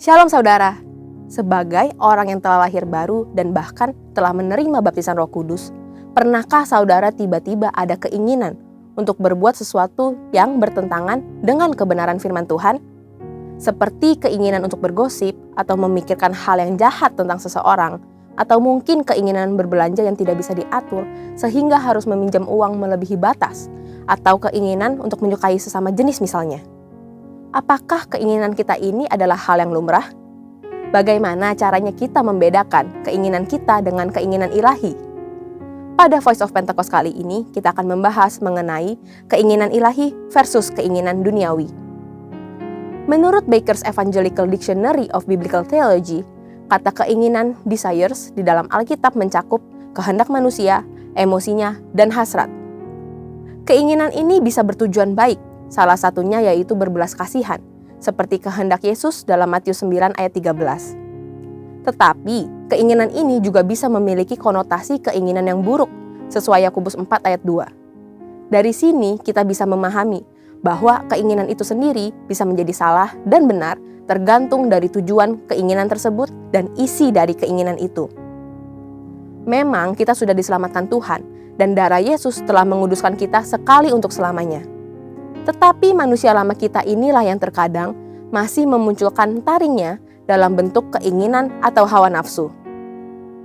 Shalom saudara, sebagai orang yang telah lahir baru dan bahkan telah menerima baptisan Roh Kudus, pernahkah saudara tiba-tiba ada keinginan untuk berbuat sesuatu yang bertentangan dengan kebenaran firman Tuhan? Seperti keinginan untuk bergosip atau memikirkan hal yang jahat tentang seseorang, atau mungkin keinginan berbelanja yang tidak bisa diatur sehingga harus meminjam uang melebihi batas, atau keinginan untuk menyukai sesama jenis misalnya. Apakah keinginan kita ini adalah hal yang lumrah? Bagaimana caranya kita membedakan keinginan kita dengan keinginan ilahi? Pada Voice of Pentecost kali ini, kita akan membahas mengenai keinginan ilahi versus keinginan duniawi. Menurut Baker's Evangelical Dictionary of Biblical Theology, kata keinginan desires di dalam Alkitab mencakup kehendak manusia, emosinya, dan hasrat. Keinginan ini bisa bertujuan baik, salah satunya yaitu berbelas kasihan, seperti kehendak Yesus dalam Matius 9 ayat 13. Tetapi, keinginan ini juga bisa memiliki konotasi keinginan yang buruk, sesuai Yakobus 4 ayat 2. Dari sini kita bisa memahami bahwa keinginan itu sendiri bisa menjadi salah dan benar tergantung dari tujuan keinginan tersebut dan isi dari keinginan itu. Memang kita sudah diselamatkan Tuhan, dan darah Yesus telah menguduskan kita sekali untuk selamanya. Tetapi manusia lama kita inilah yang terkadang masih memunculkan taringnya dalam bentuk keinginan atau hawa nafsu.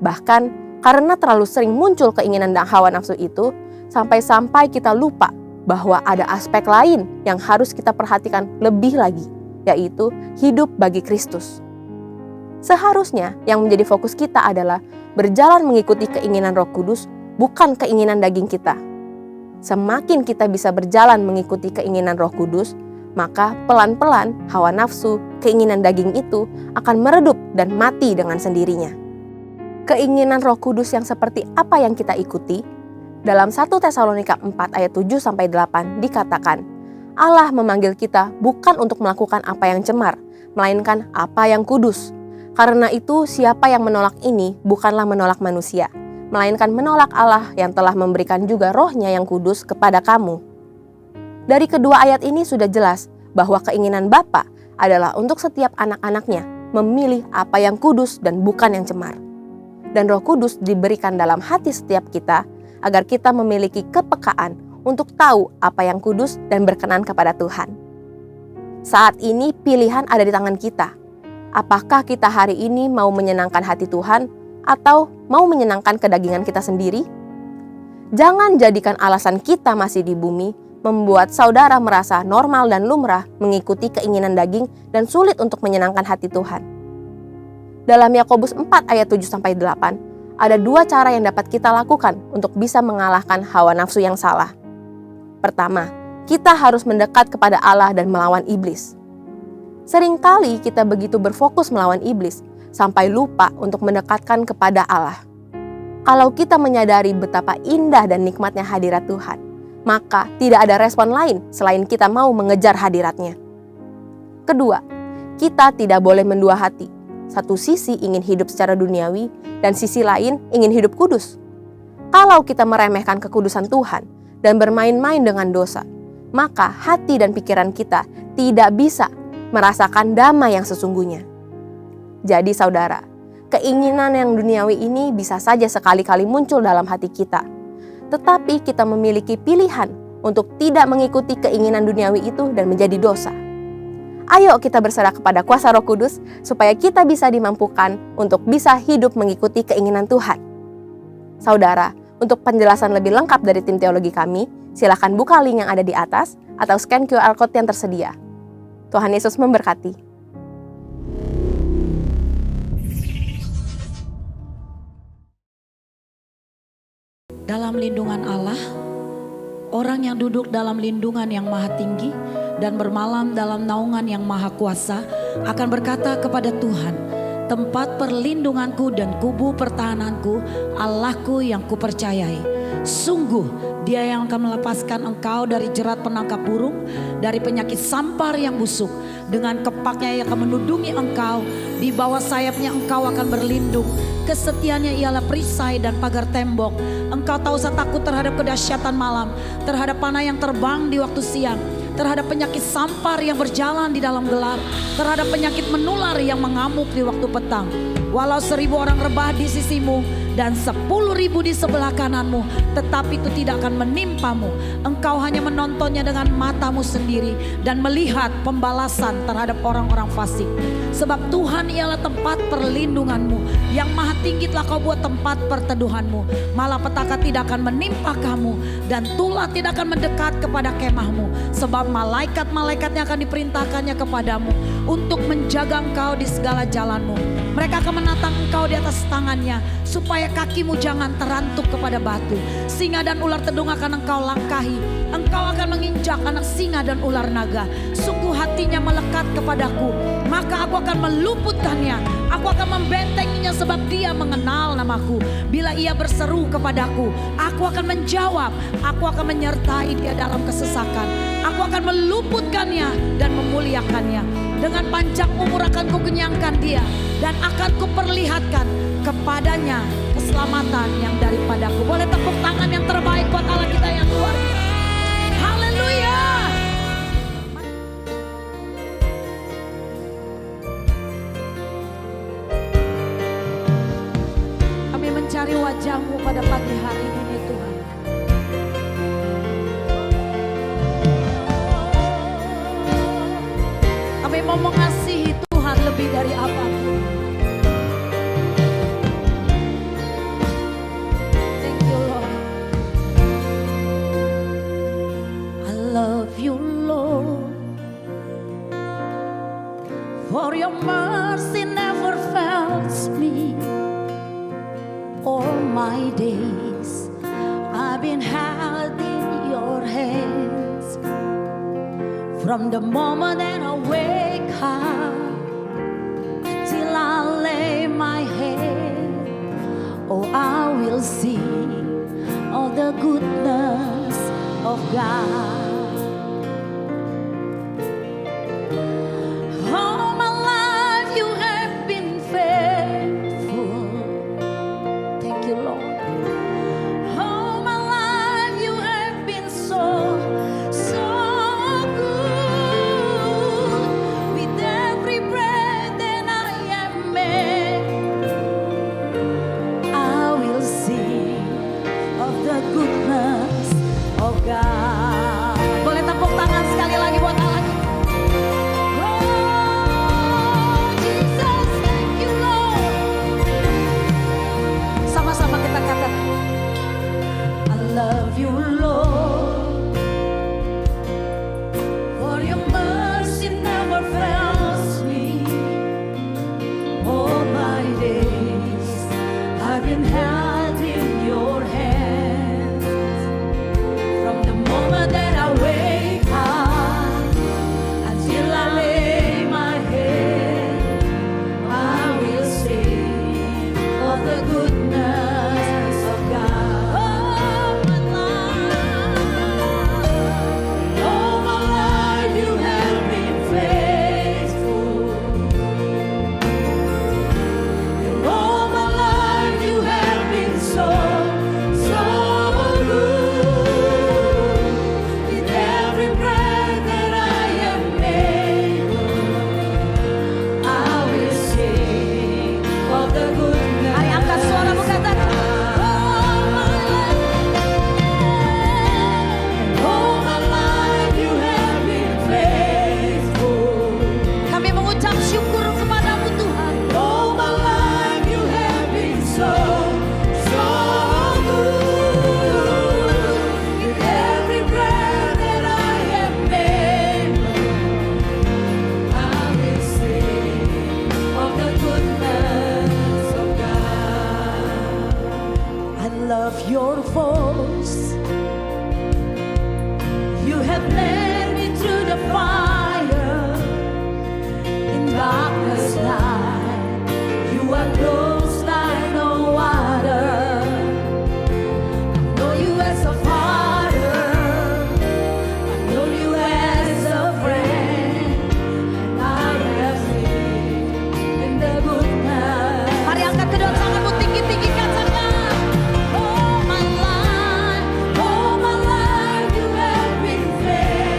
Bahkan karena terlalu sering muncul keinginan dan hawa nafsu itu, sampai-sampai kita lupa bahwa ada aspek lain yang harus kita perhatikan lebih lagi, yaitu hidup bagi Kristus. Seharusnya yang menjadi fokus kita adalah berjalan mengikuti keinginan Roh Kudus, bukan keinginan daging kita. Semakin kita bisa berjalan mengikuti keinginan Roh Kudus, maka pelan-pelan hawa nafsu, keinginan daging itu akan meredup dan mati dengan sendirinya. Keinginan Roh Kudus yang seperti apa yang kita ikuti? Dalam 1 Tesalonika 4 ayat 7-8 dikatakan, Allah memanggil kita bukan untuk melakukan apa yang cemar, melainkan apa yang kudus. Karena itu siapa yang menolak ini bukanlah menolak manusia, melainkan menolak Allah yang telah memberikan juga Roh-Nya yang kudus kepada kamu. Dari kedua ayat ini sudah jelas bahwa keinginan Bapa adalah untuk setiap anak-anaknya memilih apa yang kudus dan bukan yang cemar. Dan Roh Kudus diberikan dalam hati setiap kita agar kita memiliki kepekaan untuk tahu apa yang kudus dan berkenan kepada Tuhan. Saat ini pilihan ada di tangan kita. Apakah kita hari ini mau menyenangkan hati Tuhan atau mau menyenangkan kedagingan kita sendiri? Jangan jadikan alasan kita masih di bumi membuat saudara merasa normal dan lumrah mengikuti keinginan daging dan sulit untuk menyenangkan hati Tuhan. Dalam Yakobus 4 ayat 7-8, ada dua cara yang dapat kita lakukan untuk bisa mengalahkan hawa nafsu yang salah. Pertama, kita harus mendekat kepada Allah dan melawan iblis. Seringkali kita begitu berfokus melawan iblis, sampai lupa untuk mendekatkan kepada Allah. Kalau kita menyadari betapa indah dan nikmatnya hadirat Tuhan, maka tidak ada respon lain selain kita mau mengejar hadiratnya. Kedua, kita tidak boleh mendua hati. Satu sisi ingin hidup secara duniawi, dan sisi lain ingin hidup kudus. Kalau kita meremehkan kekudusan Tuhan dan bermain-main dengan dosa, maka hati dan pikiran kita tidak bisa merasakan damai yang sesungguhnya. Jadi saudara, keinginan yang duniawi ini bisa saja sekali-kali muncul dalam hati kita. Tetapi kita memiliki pilihan untuk tidak mengikuti keinginan duniawi itu dan menjadi dosa. Ayo kita berserah kepada kuasa Roh Kudus supaya kita bisa dimampukan untuk bisa hidup mengikuti keinginan Tuhan. Saudara, untuk penjelasan lebih lengkap dari tim teologi kami, silakan buka link yang ada di atas atau scan QR Code yang tersedia. Tuhan Yesus memberkati. Dalam lindungan Allah, orang yang duduk dalam lindungan yang maha tinggi dan bermalam dalam naungan yang maha kuasa akan berkata kepada Tuhan, tempat perlindunganku dan kubu pertahananku, Allahku yang kupercayai. Sungguh Dia yang akan melepaskan engkau dari jerat penangkap burung, dari penyakit sampar yang busuk. Dengan kepaknya Ia akan menudungi engkau, di bawah sayapnya engkau akan berlindung. Kesetiaannya ialah perisai dan pagar tembok. Engkau tak usah takut terhadap kedahsyatan malam, terhadap panah yang terbang di waktu siang, terhadap penyakit sampar yang berjalan di dalam gelap, terhadap penyakit menular yang mengamuk di waktu petang. Walau 1000 orang rebah di sisimu dan 10.000 di sebelah kananmu, tetapi itu tidak akan menimpamu. Engkau hanya menontonnya dengan matamu sendiri dan melihat pembalasan terhadap orang-orang fasik. Sebab Tuhan ialah tempat perlindunganmu, yang maha tinggi telah kau buat tempat perteduhanmu. Malapetaka tidak akan menimpa kamu dan tulah tidak akan mendekat kepada kemahmu. Sebab malaikat-malaikatnya akan diperintahkannya kepadamu untuk menjaga engkau di segala jalanmu. Mereka akan menatang engkau di atas tangannya, supaya kakimu jangan terantuk kepada batu. Singa dan ular tedung akan engkau langkahi. Engkau akan menginjak anak singa dan ular naga. Sungguh hatinya melekat kepadaku, maka aku akan meluputkannya. Aku akan membentenginya sebab dia mengenal namaku. Bila ia berseru kepadaku, aku akan menjawab. Aku akan menyertai dia dalam kesesakan. Aku akan meluputkannya dan memuliakannya. Dengan panjang umur akan kukenyangkan dia, dan akan kuperlihatkan kepadanya keselamatan yang daripadaku. Boleh tepuk tangan yang terbaik buat Allah kita yang luar biasa. Haleluya. Kami mencari wajah-Mu pada pagi hari ini Tuhan. Kami mau mengasihi Tuhan lebih dari apapun. Thank you Lord. I love you Lord, for your mercy never fails me. All my days I've been held in From the moment that I wake up till I lay my head, oh, I will sing all the goodness of God. All my life you have been faithful. Thank you, Lord. All my life you have been so good. With every breath that I am made, I will sing of the goodness of God. Boleh tepuk tangan sekali lagi buat Allah. Oh, Jesus, thank you, Lord. Sama-sama kita katakan, I love you, Lord, for your mercy never fails me. All my days I've been held in your hands. From the moment that I wake up until I lay my head, I will sing of the goodness of God. All my life you have been faithful. And all my life you have been so good. With every breath that I am able, I will sing of the goodness. Mari angkat suaramu katakan, all my life you have been faithful. Kami mengucap syukur kepadamu Tuhan. All my life you have been so good. With every breath that I am able, I will sing of the goodness of God. I love your voice. You have led me through the fire. In darkness night, you are close like no other. I know you as a father, I know you as a friend, and I have lived in the goodness. Mari angkat kedua tanganmu tinggi-tinggi katakan, all my life you have been faithful.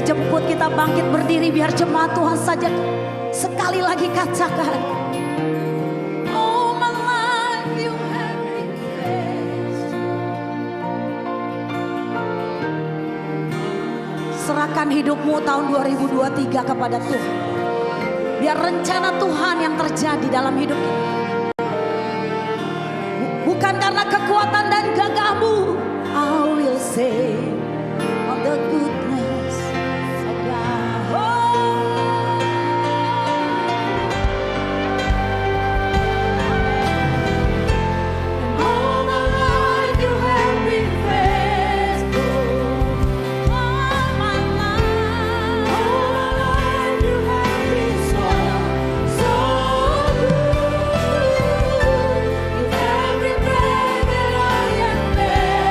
jemput kita bangkit berdiri, biar jemaat Tuhan saja sekali lagi katakan, oh my life you have been faithful. Serahkan hidupmu tahun 2023 kepada Tuhan. Biar rencana Tuhan yang terjadi dalam hidup kita. Bukan karena kekuatan dan gagahmu. I will say of the goodness of God. All my life you have been faithful. All my life you have been so good. With every breath that I am able,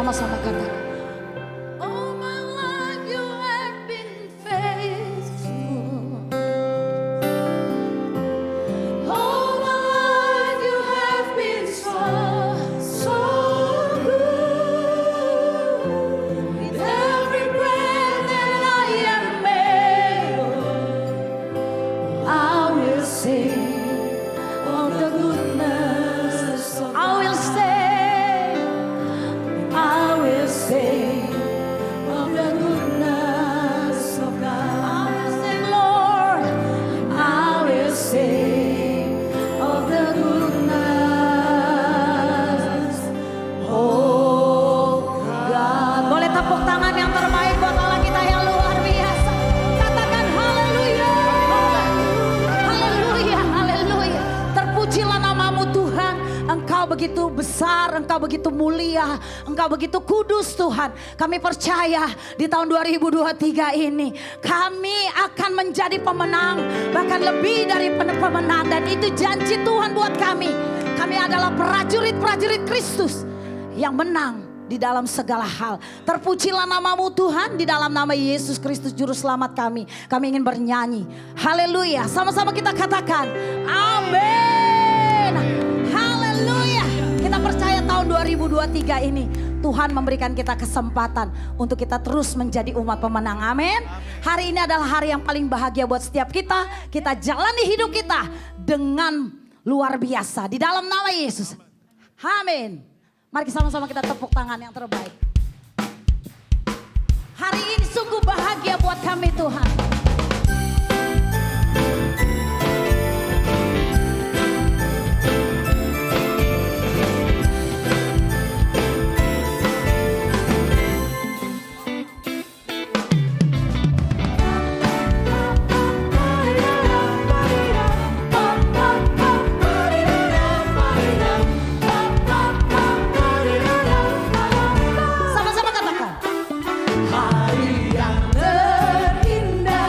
Sama-sama katakan. All my life you have been faithful. All my life you have been so, so good. With every breath that I am able, I will sing of the goodness of God. I will sing of the goodness of God. I will sing, Lord. I will sing of the goodness of God. Boleh tepuk tangan yang terbaik buat Allah kita yang luar biasa. Katakan haleluya. Haleluya, haleluya. Terpujilah namamu Tuhan. Engkau begitu besar, Engkau begitu mulia, Engkau begitu kudus Tuhan. Kami percaya di tahun 2023 ini kami akan menjadi pemenang, bahkan lebih dari pemenang. Dan itu janji Tuhan buat kami. Kami adalah prajurit-prajurit Kristus yang menang di dalam segala hal. Terpujilah namamu Tuhan, di dalam nama Yesus Kristus Juru Selamat kami. Kami ingin bernyanyi. Haleluya. Sama-sama kita katakan amin. Haleluya. Kita percaya tahun 2023 ini Tuhan memberikan kita kesempatan untuk kita terus menjadi umat pemenang. Amin. Hari ini adalah hari yang paling bahagia buat setiap kita. Kita jalani hidup kita dengan luar biasa di dalam nama Yesus. Amin. Mari sama-sama kita tepuk tangan yang terbaik. Hari ini sungguh bahagia buat kami Tuhan. Sama-sama katakan. Hari yang terindah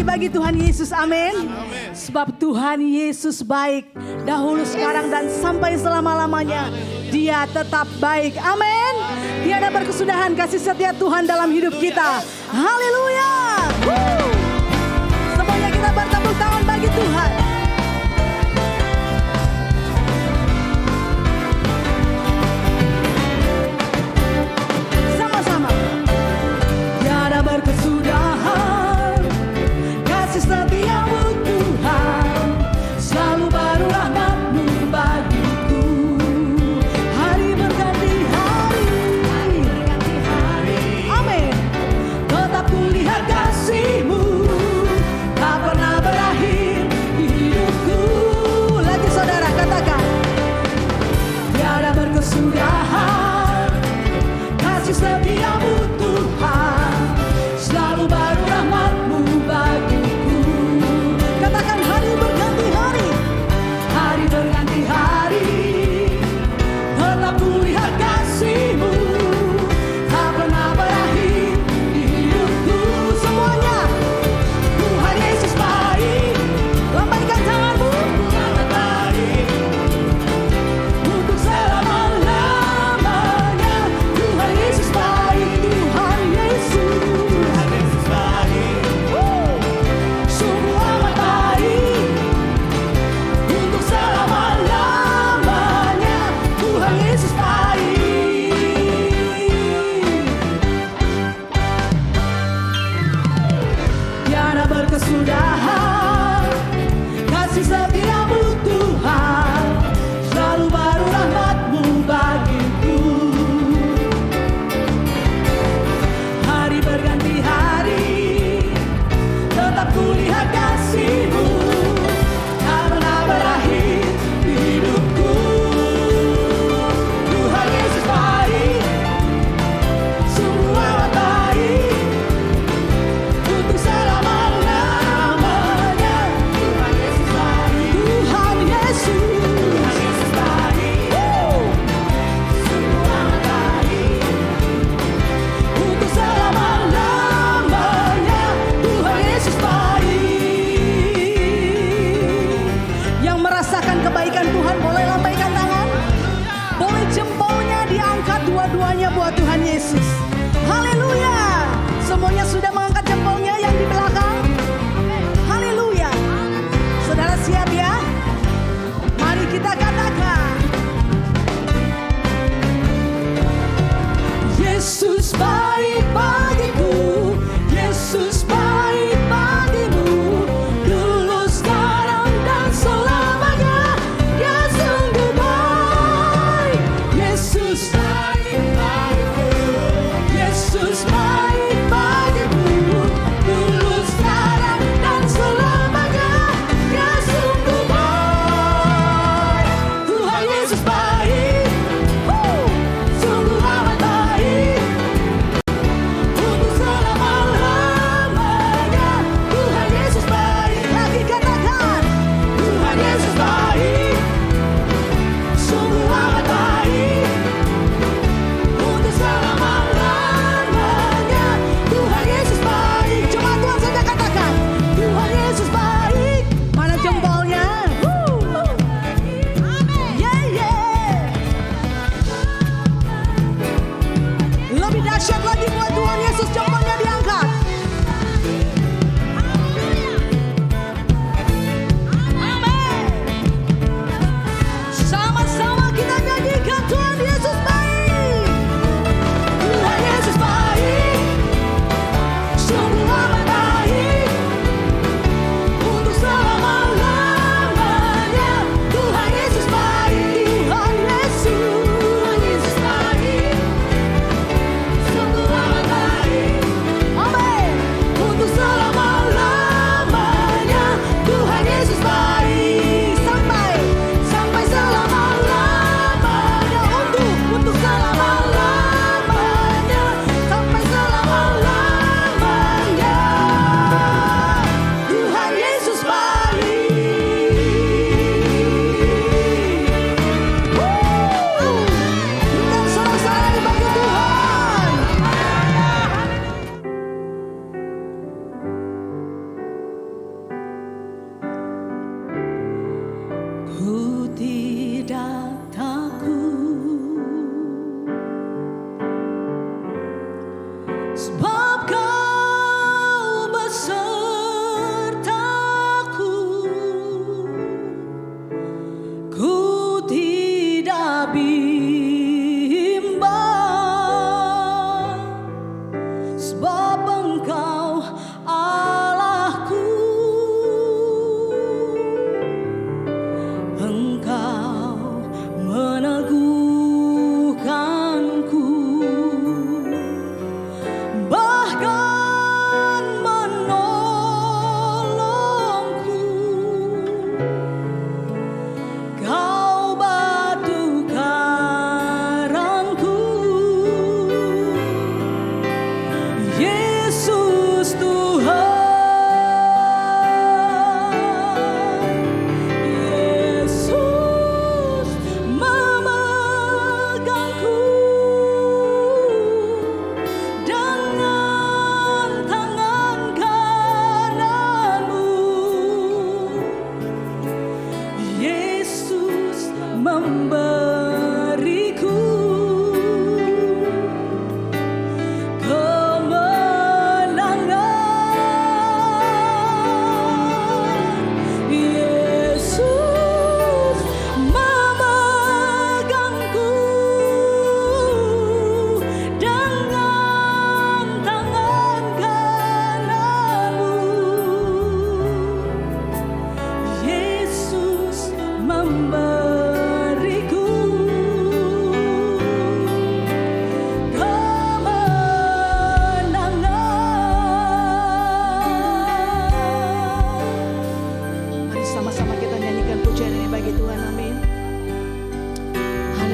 bagi Tuhan Yesus, amin. Sebab Tuhan Yesus baik, dahulu, sekarang, dan sampai selama-lamanya. Dia tetap baik, amin. Tiada berkesudahan kasih setia Tuhan dalam hidup kita. Haleluya. Semuanya kita bertepuk tangan bagi Tuhan. Sama-sama. Tiada berkesudahan kasih setiamu Tuhan, selalu baru rahmat-Mu bagiku. Hari berganti hari, amin. Tetap kulihat kasih-Mu, tak pernah berakhir di hidupku. Lagi saudara katakan, tiada berkesudahan kasih setiamu Tuhan, selalu baru rahmat-Mu bagiku. Katakan hari berganti hari, hari berganti hari, tetap kulihat kasih-Mu, tak pernah berakhir di hidupku. Semuanya, Tuhan Yesus baik. Lambaikan tanganmu, Tuhan baik untuk selama-lamanya. Tuhan Yesus baik, Tuhan Yesus baik, sungguh amat baik untuk selama-lamanya. Tuhan Yesus baik. Tiada berkesudahan kasih setiamu Tuhan, selalu baru rahmat-Mu bagiku. Hari berganti hari, tetap kulihat kasih-Mu, tak pernah berakhir di hidupku. Tuhan Yesus baik, sungguh amat baik untuk selama-lamanya. Tuhan Yesus baik, Tuhan Yesus baik, sungguh amat baik untuk selama-lamanya. Tuhan Yesus baik. Yang merasakan kebaikan Tuhan boleh lambaikan tangan, boleh jempolnya diangkat dua-duanya buat Tuhan Yesus. Haleluya. Semuanya sudah mengangkat jempolnya yang di belakang. Haleluya. Saudara siap ya? Mari kita katakan, Yesus baik bagiku, Yesus baik bagimu, dulu, sekarang, dan selamanya. Dia sungguh baik. Yesus baik bagiku,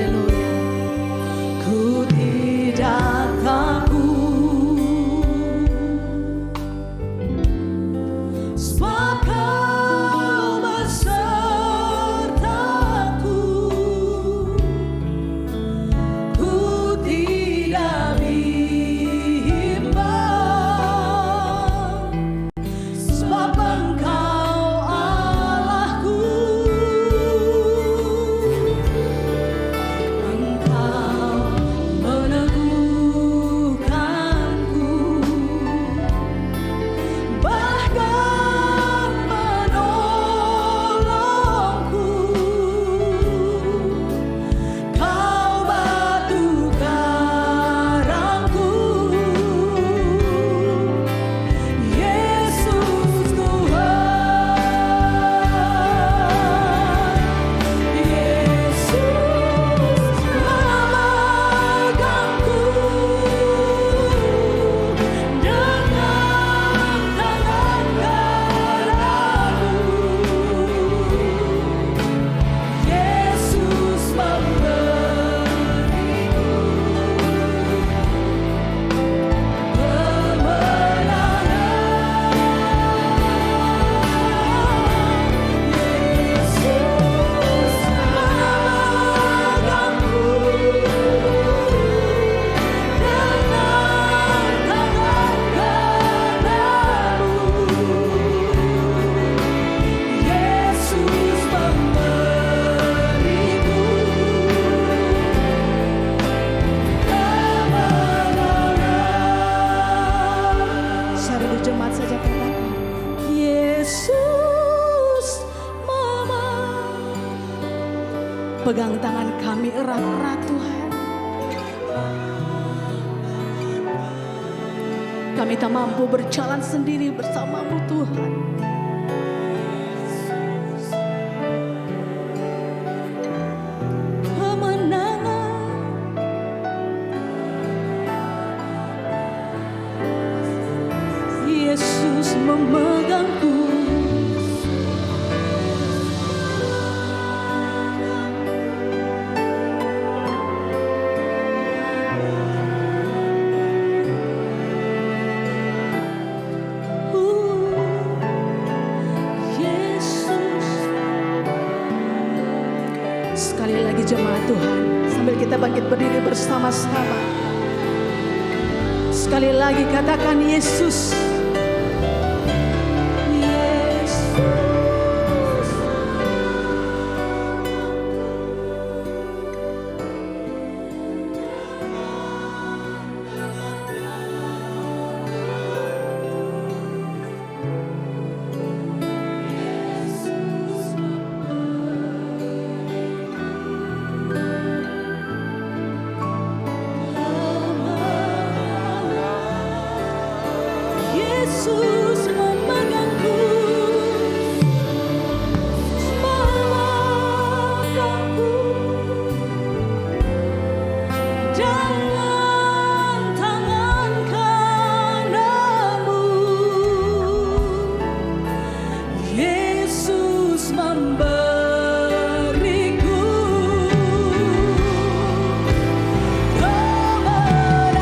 Haleluya. Ku tidak takut, sebab Kau besertaku. Ku tidak bimbang, sebab Engkau Allahku. Engkau meneguhkanku, bahkan menolongku. Kau batu karangku, Yesus Tuhan. Yesus memegangku dengan tangan kananmu. Yesus Sari berjemaat saja katakan, Yesus Mama. Pegang tangan kami erat-erat Tuhan. Kami tak mampu berjalan sendiri bersamamu Tuhan. Kemenangan Yesus memegangku. Yesus. Sekali lagi jemaat Tuhan, sambil kita bangkit berdiri bersama-sama. Sekali lagi katakan Yesus. Yesus memegangku, melangkahku dengan tangan kananmu. Yesus memberiku kemenangan.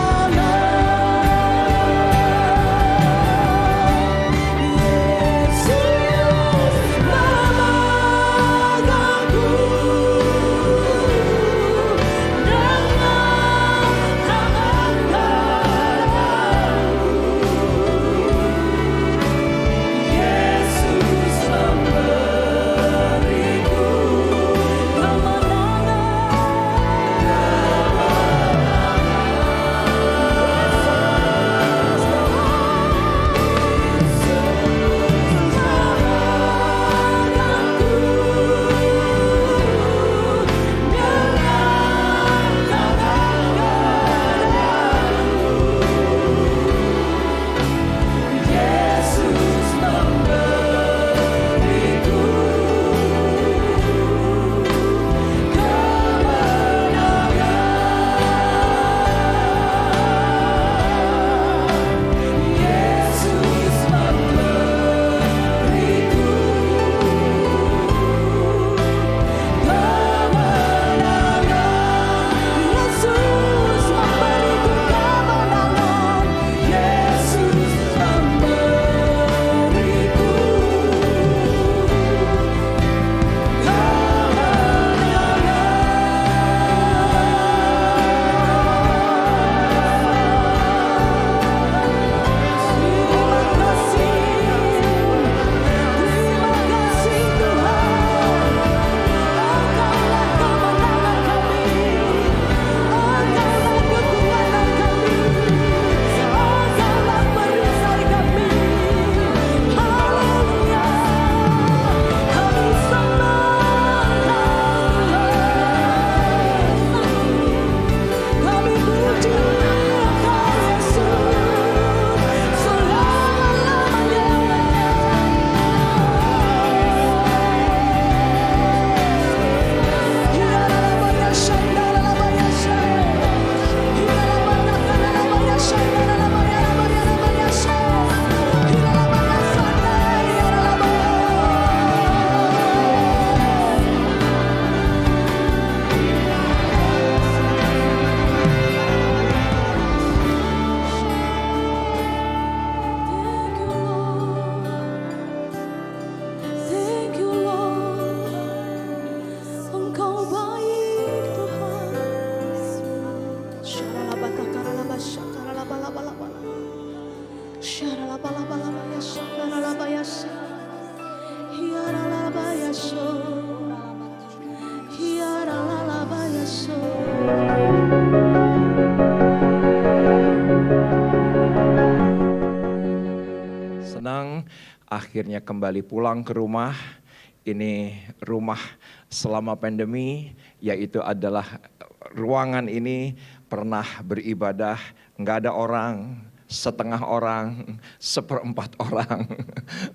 akhirnya kembali pulang ke rumah. Ini rumah selama pandemi, yaitu adalah ruangan ini pernah beribadah, nggak ada orang, setengah orang, seperempat orang,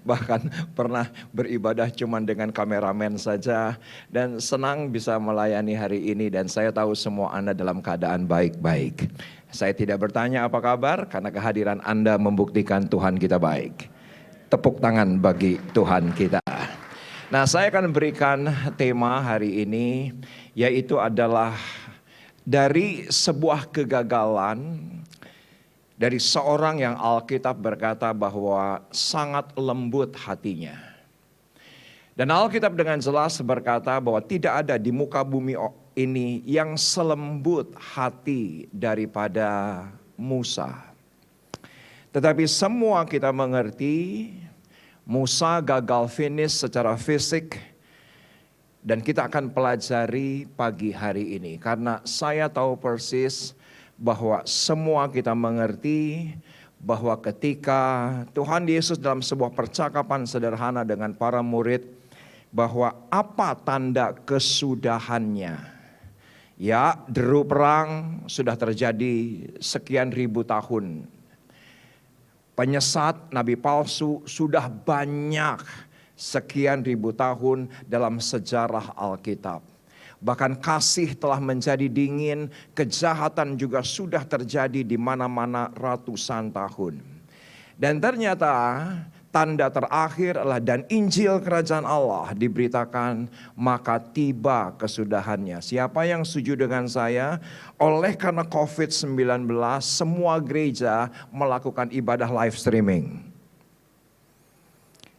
bahkan pernah beribadah cuma dengan kameramen saja, dan senang bisa melayani hari ini, dan saya tahu semua Anda dalam keadaan baik-baik. Saya tidak bertanya apa kabar, karena kehadiran Anda membuktikan Tuhan kita baik. Tepuk tangan bagi Tuhan kita. Nah, saya akan berikan tema hari ini, yaitu adalah dari sebuah kegagalan, dari seorang yang Alkitab berkata bahwa sangat lembut hatinya. Dan Alkitab dengan jelas berkata bahwa tidak ada di muka bumi ini yang selembut hati daripada Musa. Tetapi semua kita mengerti Musa gagal finish secara fisik. Dan kita akan pelajari pagi hari ini. Karena saya tahu persis bahwa semua kita mengerti bahwa ketika Tuhan Yesus dalam sebuah percakapan sederhana dengan para murid, bahwa apa tanda kesudahannya? Ya, deru perang sudah terjadi sekian ribu tahun. Penyesat, nabi palsu sudah banyak sekian ribu tahun dalam sejarah Alkitab. Bahkan kasih telah menjadi dingin, kejahatan juga sudah terjadi di mana-mana ratusan tahun. Dan ternyata tanda terakhir adalah dan Injil Kerajaan Allah diberitakan, maka tiba kesudahannya. Siapa yang setuju dengan saya? Oleh karena COVID-19, semua gereja melakukan ibadah live streaming.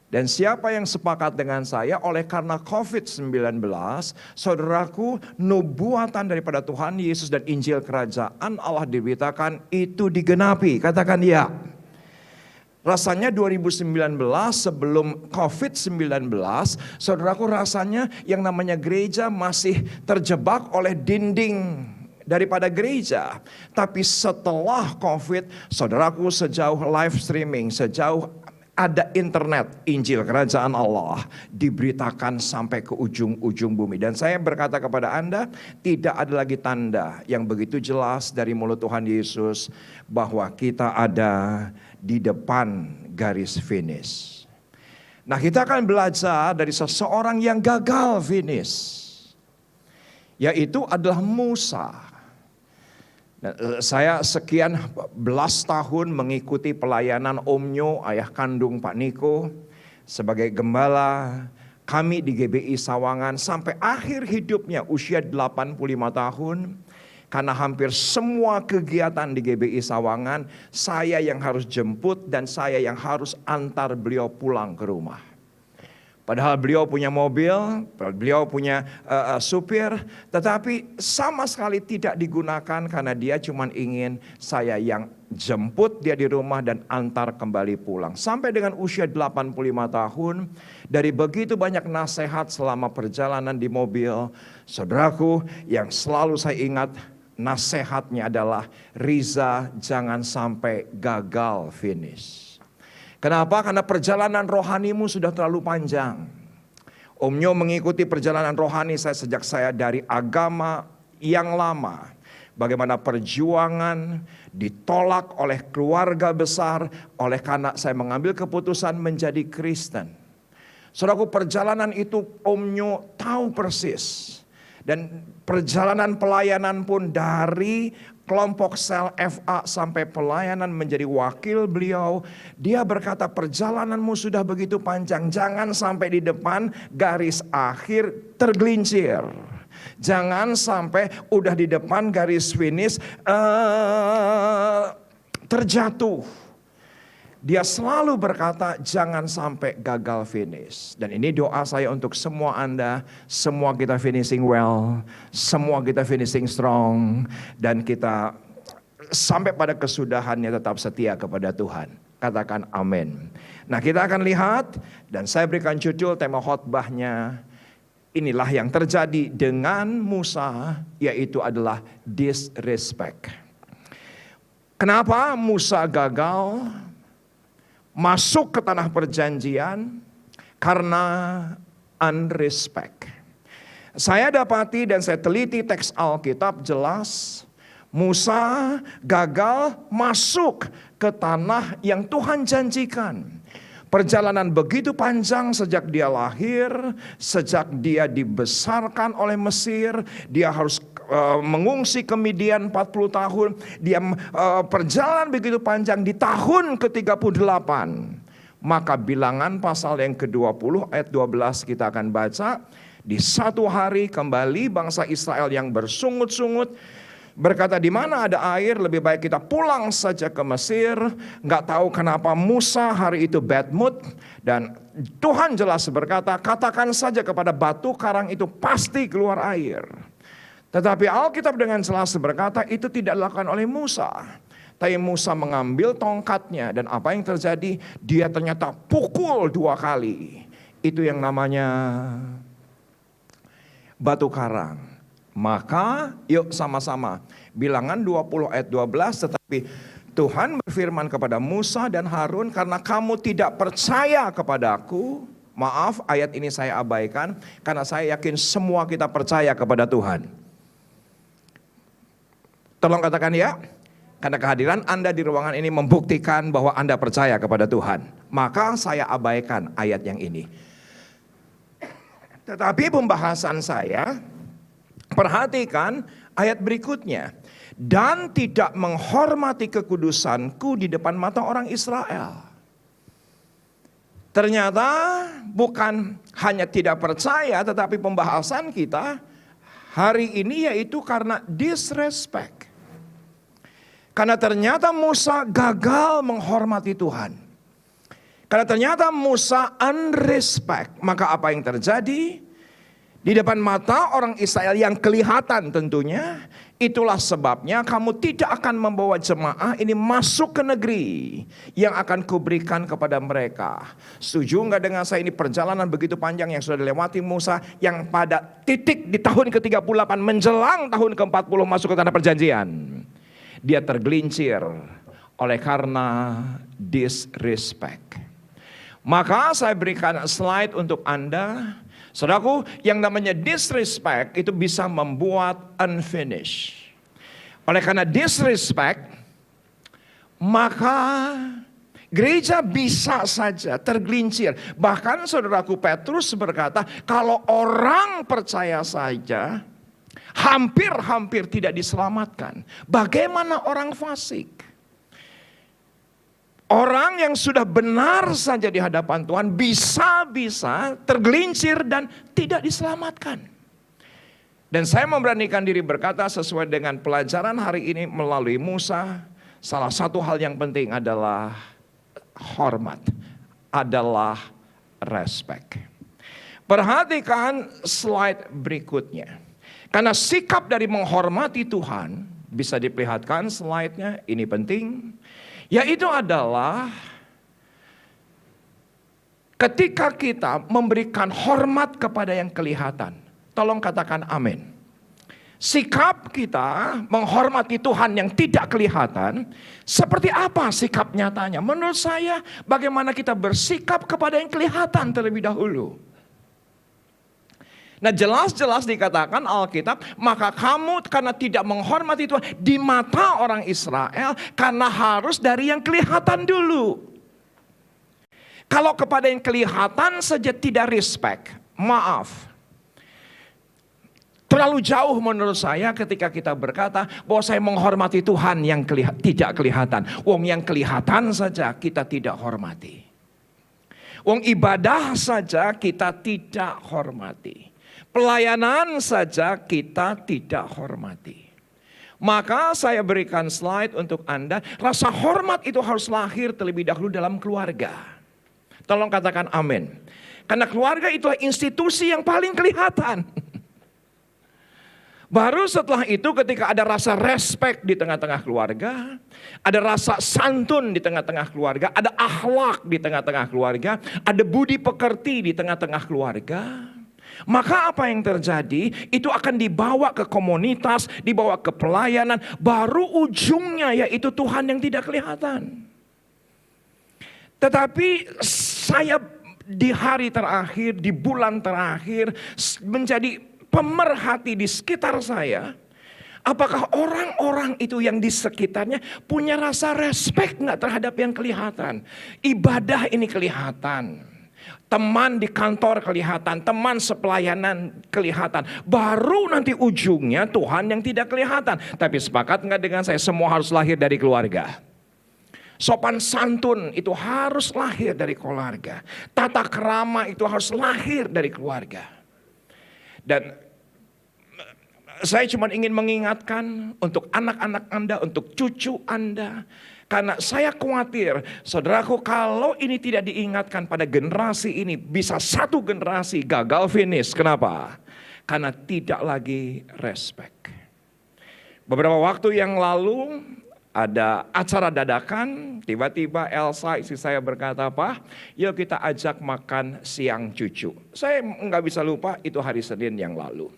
Dan siapa yang sepakat dengan saya, oleh karena COVID-19, saudaraku, nubuatan daripada Tuhan Yesus dan Injil Kerajaan Allah diberitakan itu digenapi. Katakan ya. Rasanya 2019 sebelum COVID-19, saudaraku, rasanya yang namanya gereja masih terjebak oleh dinding daripada gereja. Tapi setelah COVID, saudaraku, sejauh live streaming, sejauh ada internet, Injil Kerajaan Allah diberitakan sampai ke ujung-ujung bumi. Dan saya berkata kepada Anda, tidak ada lagi tanda yang begitu jelas dari mulut Tuhan Yesus bahwa kita ada di depan garis finish. Nah, kita akan belajar dari seseorang yang gagal finish, yaitu adalah Musa. Saya sekian belas tahun mengikuti pelayanan Om Nyo, ayah kandung Pak Niko, sebagai gembala kami di GBI Sawangan sampai akhir hidupnya usia 85 tahun. Karena hampir semua kegiatan di GBI Sawangan saya yang harus jemput dan saya yang harus antar beliau pulang ke rumah. Padahal beliau punya mobil, beliau punya supir, tetapi sama sekali tidak digunakan karena dia cuma ingin saya yang jemput dia di rumah dan antar kembali pulang. Sampai dengan usia 85 tahun, dari begitu banyak nasihat selama perjalanan di mobil, saudaraku, yang selalu saya ingat nasihatnya adalah, Riza, jangan sampai gagal finish. Kenapa? Karena perjalanan rohanimu sudah terlalu panjang. Om Nyo mengikuti perjalanan rohani saya sejak saya dari agama yang lama. Bagaimana perjuangan ditolak oleh keluarga besar oleh karena saya mengambil keputusan menjadi Kristen. Saudaraku, perjalanan itu Om Nyo tahu persis. Dan perjalanan pelayanan pun dari kelompok sel FA sampai pelayanan menjadi wakil beliau. Dia berkata, perjalananmu sudah begitu panjang, jangan sampai di depan garis akhir tergelincir. Jangan sampai udah di depan garis finish terjatuh. Dia selalu berkata jangan sampai gagal finish. Dan ini doa saya untuk semua Anda. Semua kita finishing well. Semua kita finishing strong. Dan kita sampai pada kesudahannya tetap setia kepada Tuhan. Katakan amin. Nah, kita akan lihat. Dan saya berikan judul tema khotbahnya. Inilah yang terjadi dengan Musa. Yaitu adalah disrespect. Kenapa Musa gagal? masuk ke tanah perjanjian karena unrespect. Saya dapati dan saya teliti teks Alkitab jelas Musa gagal masuk ke tanah yang Tuhan janjikan. Perjalanan begitu panjang sejak dia lahir, sejak dia dibesarkan oleh Mesir, dia harus mengungsi ke Midian 40 tahun. Dia perjalanan begitu panjang di tahun ke-38. Maka bilangan pasal yang ke-20 ayat 12 kita akan baca. Di satu hari kembali bangsa Israel yang bersungut-sungut berkata, di mana ada air lebih baik kita pulang saja ke Mesir. Nggak tahu kenapa Musa hari itu bad mood. Dan Tuhan jelas berkata, katakan saja kepada batu karang itu pasti keluar air. Tetapi Alkitab dengan jelas berkata itu tidak dilakukan oleh Musa. Tapi Musa mengambil tongkatnya dan apa yang terjadi? Dia ternyata pukul 2 kali. Itu yang namanya batu karang. Maka yuk sama-sama bilangan 20 ayat 12, tetapi Tuhan berfirman kepada Musa dan Harun, karena kamu tidak percaya kepadaku. Maaf, ayat ini saya abaikan karena saya yakin semua kita percaya kepada Tuhan. Tolong katakan ya. Karena kehadiran Anda di ruangan ini membuktikan bahwa Anda percaya kepada Tuhan. Maka saya abaikan ayat yang ini. Tetapi pembahasan saya, perhatikan ayat berikutnya. Dan tidak menghormati kekudusanku di depan mata orang Israel. Ternyata bukan hanya tidak percaya, tetapi pembahasan kita hari ini yaitu karena disrespect. Karena ternyata Musa gagal menghormati Tuhan. Karena ternyata Musa unrespect. Maka apa yang terjadi? Di depan mata orang Israel yang kelihatan tentunya, itulah sebabnya kamu tidak akan membawa jemaah ini masuk ke negeri yang akan kuberikan kepada mereka. Setuju nggak dengan saya, ini perjalanan begitu panjang yang sudah dilewati Musa, yang pada titik di tahun ke-38 menjelang tahun ke-40 masuk ke tanah perjanjian. Dia tergelincir oleh karena disrespect. Maka saya berikan slide untuk Anda. Saudaraku, yang namanya disrespect itu bisa membuat unfinished. Oleh karena disrespect, maka gereja bisa saja tergelincir. Bahkan saudaraku Petrus berkata, kalau orang percaya saja, hampir-hampir tidak diselamatkan. Bagaimana orang fasik? Orang yang sudah benar saja di hadapan Tuhan bisa-bisa tergelincir dan tidak diselamatkan. Dan saya memberanikan diri berkata sesuai dengan pelajaran hari ini melalui Musa, salah satu hal yang penting adalah hormat, adalah respect. Perhatikan slide berikutnya. Karena sikap dari menghormati Tuhan, bisa diperlihatkan slide-nya, ini penting. Yaitu adalah ketika kita memberikan hormat kepada yang kelihatan. Tolong katakan amin. Sikap kita menghormati Tuhan yang tidak kelihatan, seperti apa sikap nyatanya? Menurut saya, bagaimana kita bersikap kepada yang kelihatan terlebih dahulu. Nah, jelas-jelas dikatakan Alkitab, maka kamu karena tidak menghormati Tuhan di mata orang Israel, karena harus dari yang kelihatan dulu. Kalau kepada yang kelihatan saja tidak respect, maaf. Terlalu jauh menurut saya ketika kita berkata bahwa saya menghormati Tuhan yang tidak kelihatan. Wong yang kelihatan saja kita tidak hormati. Wong ibadah saja kita tidak hormati. Pelayanan saja kita tidak hormati. Maka saya berikan slide untuk Anda. Rasa hormat itu harus lahir terlebih dahulu dalam keluarga. Tolong katakan amin. Karena keluarga itu institusi yang paling kelihatan. Baru setelah itu ketika ada rasa respect di tengah-tengah keluarga, ada rasa santun di tengah-tengah keluarga, ada akhlak di tengah-tengah keluarga, ada budi pekerti di tengah-tengah keluarga. Maka apa yang terjadi itu akan dibawa ke komunitas, dibawa ke pelayanan, baru ujungnya yaitu Tuhan yang tidak kelihatan. Tetapi saya di hari terakhir, di bulan terakhir menjadi pemerhati di sekitar saya. Apakah orang-orang itu yang di sekitarnya punya rasa respect nggak terhadap yang kelihatan? Ibadah ini kelihatan. Teman di kantor kelihatan, teman sepelayanan kelihatan. Baru nanti ujungnya Tuhan yang tidak kelihatan. Tapi sepakat nggak dengan saya, semua harus lahir dari keluarga. Sopan santun itu harus lahir dari keluarga. Tata krama itu harus lahir dari keluarga. Dan saya cuma ingin mengingatkan untuk anak-anak Anda, untuk cucu Anda. Karena saya khawatir, saudaraku, kalau ini tidak diingatkan pada generasi ini, bisa satu generasi gagal finish. Kenapa? Karena tidak lagi respect. Beberapa waktu yang lalu ada acara dadakan, tiba-tiba Elsa istri saya berkata, "Pak, yuk kita ajak makan siang cucu." Saya nggak bisa lupa, itu hari Senin yang lalu.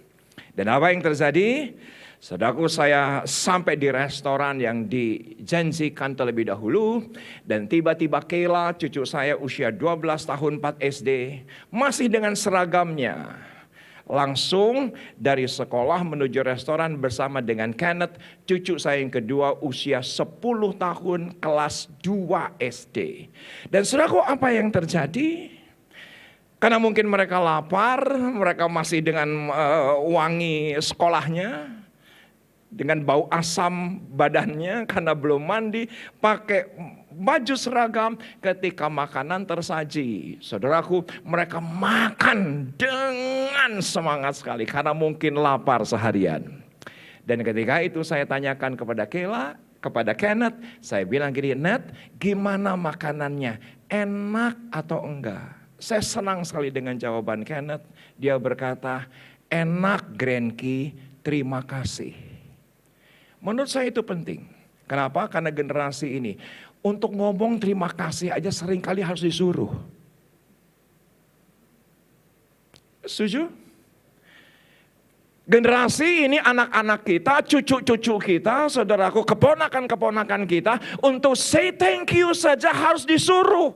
Dan apa yang terjadi? Saudaraku, saya sampai di restoran yang dijanjikan terlebih dahulu. Dan tiba-tiba Kayla, cucu saya usia 12 tahun 4 SD, masih dengan seragamnya. Langsung dari sekolah menuju restoran bersama dengan Kenneth, cucu saya yang kedua usia 10 tahun kelas 2 SD. Dan saudaraku, apa yang terjadi? Karena mungkin mereka lapar, mereka masih dengan wangi sekolahnya, dengan bau asam badannya karena belum mandi, pakai baju seragam. Ketika makanan tersaji, saudaraku, mereka makan dengan semangat sekali karena mungkin lapar seharian. Dan ketika itu saya tanyakan kepada Kayla, kepada Kenneth, saya bilang gini, "Net, gimana makanannya? Enak atau enggak?" Saya senang sekali dengan jawaban Kenneth. Dia berkata, "Enak Grandki, terima kasih." Menurut saya itu penting. Kenapa? Karena generasi ini untuk ngomong terima kasih aja seringkali harus disuruh. Setuju? Generasi ini anak-anak kita, cucu-cucu kita, saudaraku, keponakan-keponakan kita, untuk say thank you saja harus disuruh.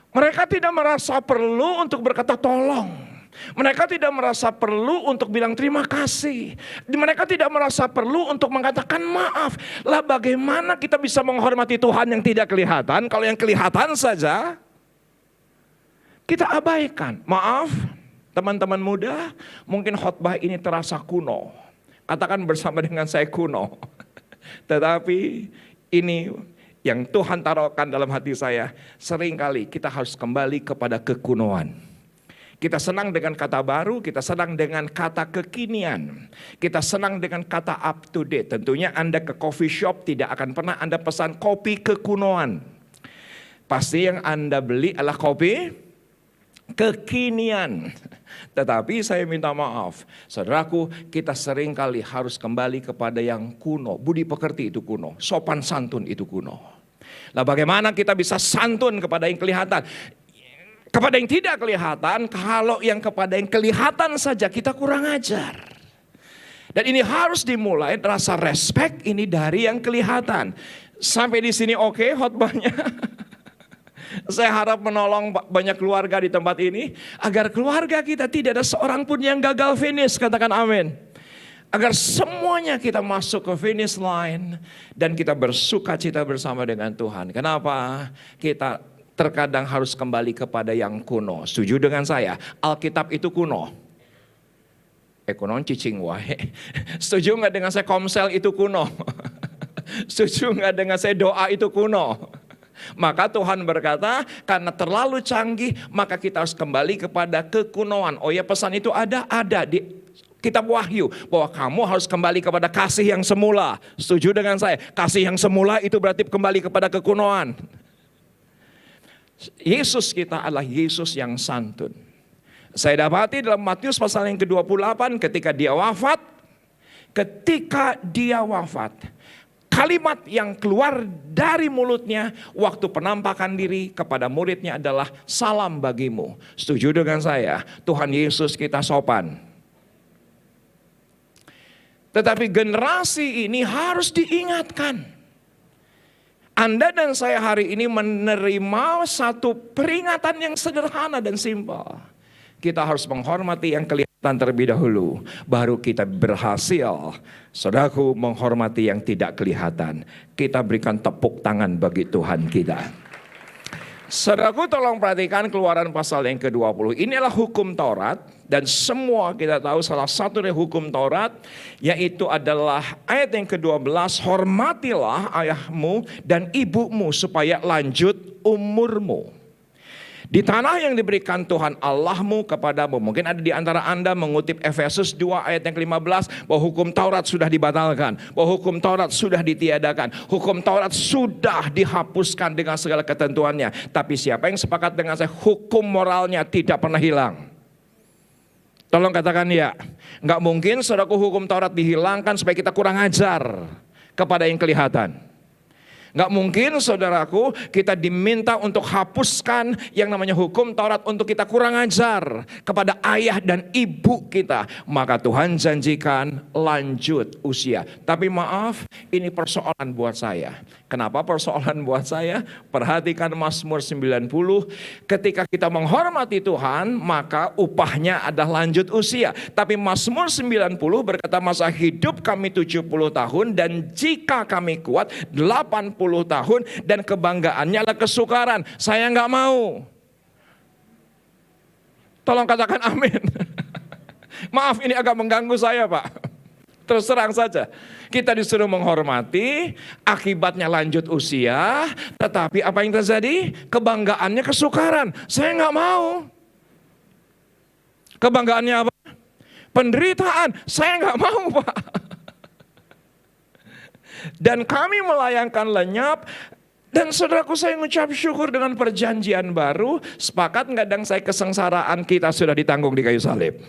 Mereka tidak merasa perlu untuk berkata tolong. Mereka tidak merasa perlu untuk bilang terima kasih. Mereka tidak merasa perlu untuk mengatakan maaf. Lah bagaimana kita bisa menghormati Tuhan yang tidak kelihatan kalau yang kelihatan saja kita abaikan? Maaf teman-teman muda, mungkin khotbah ini terasa kuno. Katakan bersama dengan saya, kuno. Tetapi ini yang Tuhan taruhkan dalam hati saya. Seringkali kita harus kembali kepada kekunoan. Kita senang dengan kata baru, kita senang dengan kata kekinian. Kita senang dengan kata up to date. Tentunya Anda ke coffee shop tidak akan pernah Anda pesan kopi kekunoan. Pasti yang Anda beli adalah kopi kekinian. Tetapi saya minta maaf, saudaraku, kita seringkali harus kembali kepada yang kuno. Budi pekerti itu kuno, sopan santun itu kuno. Nah, bagaimana kita bisa santun kepada yang kelihatan? Kepada yang tidak kelihatan, kalau yang kepada yang kelihatan saja kita kurang ajar. Dan ini harus dimulai, rasa respect ini dari yang kelihatan. Sampai di sini oke khotbahnya. Saya harap menolong banyak keluarga di tempat ini, agar keluarga kita tidak ada seorang pun yang gagal finish, katakan amin. Agar semuanya kita masuk ke finish line dan kita bersuka cita bersama dengan Tuhan. Kenapa? Kita terkadang harus kembali kepada yang kuno. Setuju dengan saya? Alkitab itu kuno. Kuno cicing wae. Setuju nggak dengan saya Komsel itu kuno? Setuju nggak dengan saya doa itu kuno? Maka Tuhan berkata, karena terlalu canggih, maka kita harus kembali kepada kekunoan. Oh ya, pesan itu ada di Kitab Wahyu, bahwa kamu harus kembali kepada kasih yang semula. Setuju dengan saya? Kasih yang semula itu berarti kembali kepada kekunoan. Yesus kita adalah Yesus yang santun. Saya dapati dalam Matius pasal yang ke-28, ketika dia wafat, kalimat yang keluar dari mulutnya waktu penampakan diri kepada muridnya adalah salam bagimu. Setuju dengan saya? Tuhan Yesus kita sopan. Tetapi generasi ini harus diingatkan. Anda dan saya hari ini menerima satu peringatan yang sederhana dan simpel. Kita harus menghormati yang kelihatan terlebih dahulu, baru kita berhasil. Saudaraku, menghormati yang tidak kelihatan. Kita berikan tepuk tangan bagi Tuhan kita. Saudaraku, tolong perhatikan Keluaran pasal yang ke-20. Inilah hukum Taurat, dan semua kita tahu salah satu dari hukum Taurat yaitu adalah ayat yang ke-12, hormatilah ayahmu dan ibumu supaya lanjut umurmu di tanah yang diberikan Tuhan Allahmu kepadamu. Mungkin ada di antara Anda mengutip Efesus 2 ayat yang ke-15 bahwa hukum Taurat sudah dibatalkan, bahwa hukum Taurat sudah ditiadakan, hukum Taurat sudah dihapuskan dengan segala ketentuannya. Tapi siapa yang sepakat dengan saya, hukum moralnya tidak pernah hilang? Tolong katakan ya. Nggak mungkin saudaraku hukum Taurat dihilangkan supaya kita kurang ajar kepada yang kelihatan. Nggak mungkin saudaraku kita diminta untuk hapuskan yang namanya hukum Taurat untuk kita kurang ajar kepada ayah dan ibu kita. Maka Tuhan janjikan lanjut usia. Tapi maaf, ini persoalan buat saya. Kenapa persoalan buat saya? Perhatikan Mazmur 90. Ketika kita menghormati Tuhan, maka upahnya adalah lanjut usia. Tapi Mazmur 90 berkata masa hidup kami 70 tahun dan jika kami kuat 80 tahun dan kebanggaannya adalah kesukaran. Saya nggak mau. Tolong katakan amin. Maaf, ini agak mengganggu saya, Pak. Terus terang saja, kita disuruh menghormati, akibatnya lanjut usia, tetapi apa yang terjadi? Kebanggaannya kesukaran. Saya nggak mau. Kebanggaannya apa? Penderitaan. Saya nggak mau, Pak. Dan kami melayangkan lenyap. Dan saudaraku, saya mengucap syukur dengan perjanjian baru. Sepakat nggak dan saya, kesengsaraan kita sudah ditanggung di kayu salib.